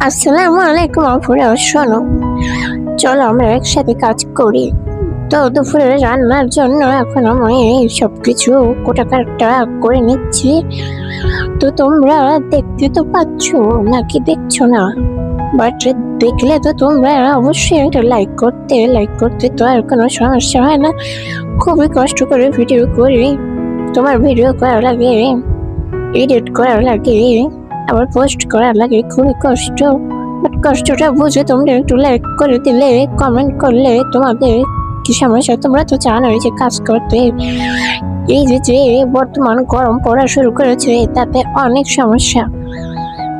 আসসালামু আলাইকুম আপুরা, শোনো, চলো আমরা একসাথে কাজ করি। তো দুপুরে রান্নার জন্য এখন আমি সবকিছু কোটাকাটা করে নিচ্ছি। তো তোমরা দেখতে তো পাচ্ছ নাকি দেখছো না? বাট দেখলে তো তোমরা অবশ্যই একটা লাইক করতে তো আর কোনো সমস্যা হয় না। খুবই কষ্ট করে ভিডিও করি, তোমার ভিডিও করা লাগে, এডিট করা লাগে, আবার পোস্ট করা লাগে, খুবই কষ্ট। বাট কষ্টটা বুঝে তোমরা একটু লাইক করে দিলে, কমেন্ট করলে তোমাদের কি সমস্যা? তোমরা তো জানোই যে কাজ করতে এই যে বর্তমান গরম পড়া শুরু করেছে, তাতে অনেক সমস্যা।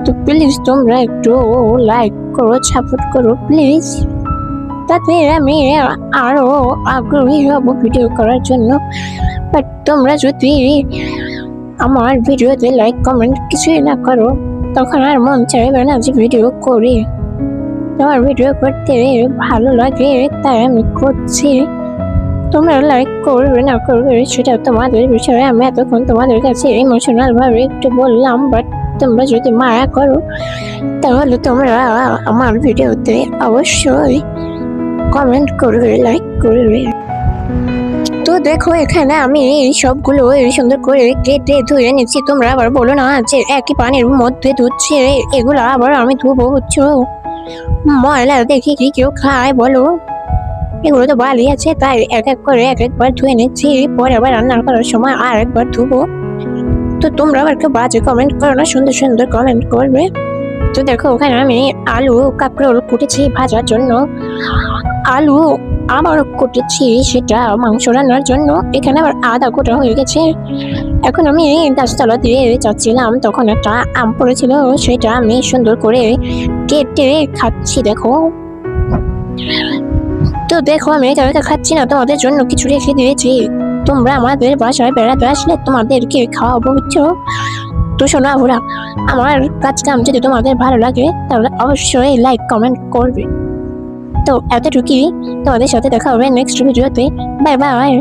তো প্লিজ তোমরা একটু লাইক করো, সাপোর্ট করো প্লিজ, তাতে আমি আরো আগ্রহী হব ভিডিও করার জন্য। বাট তোমরা যদি আমার ভিডিওতে লাইক কমেন্ট কিছুই না করো, তখন আর মন চাইবে না যে ভিডিও করি। তোমার ভিডিও করতে ভালো লাগে তাই আমি করছি। তোমরা লাইক করবে না করবে সেটা তোমাদের বিষয়ে। আমি এতক্ষণ তোমাদের কাছে ইমোশনাল ভাবে একটু বললাম, বাট তোমরা যদি মায়া করো তাহলে তোমরা আমার ভিডিওতে অবশ্যই কমেন্ট করবে, লাইক করবে। তো দেখো এখানে আমি সবগুলো সুন্দর করে কেটে ধুয়ে নিচ্ছি। তোমরা আবার বলো না যে একই পানির মধ্যে ধুচ্ছে, এগুলো আবার আমি ধুবো, বুঝছো? ময়লা দেখি কি কেউ খায় বলো? এগুলো তো বালি আছে, তাই এক এক করে এক একবার ধুয়ে নিচ্ছি, পরে আবার রান্না করার সময় আর একবার ধুবো। তো তোমরা আবার কেউ বাজে কমেন্ট করো না, সুন্দর সুন্দর কমেন্ট করবে। তো দেখো ওখানে আমি আলু কাঁকরোল কুটেছি ভাজার জন্য, আলু আবার কুটেছি সেটা মাংস রান্নার জন্য। এখানে আবার আদা কোটা হয়ে গেছে। এখন আমি গাছতলা দিয়ে যাচ্ছিলাম, তখন একটা আম পড়েছিল, সেটা আমি সুন্দর করে কেটে খাচ্ছি। দেখো, তো দেখো আমি একা একা খাচ্ছি না, তোমাদের জন্য কিছু রেখে দিয়েছি। তোমরা আমাদের বাসায় বেড়াতে আসলে তোমাদেরকে খাওয়াবো, বুঝছো? তো শোনো ওরা, আমার কাজ কাম যদি তোমাদের ভালো লাগে তাহলে অবশ্যই লাইক কমেন্ট করবে। তো এতটুকুই, তোমাদের সাথে দেখা হবে নেক্সট ভিডিওতে। Bye bye.